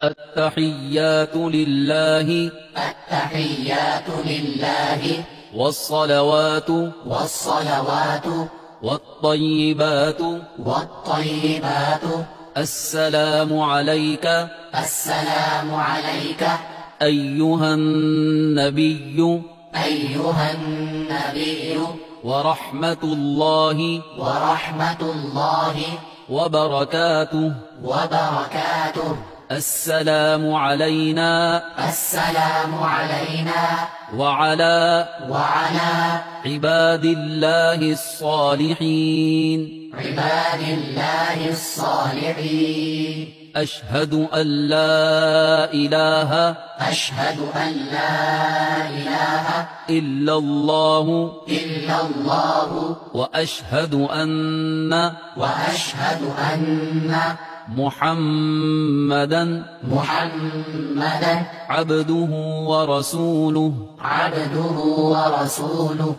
التحيات لله التحيات لله والصلوات والطيبات والطيبات السلام عليك السلام عليك أيها النبي أيها النبي ورحمة الله وبركاته السلام علينا السلام علينا وعلى وعلى عباد الله الصالحين عباد الله الصالحين أشهد أن لا إله أشهد أن لا إله إلا الله إلا الله وأشهد أن محمدا محمدا عبده ورسوله عبده ورسوله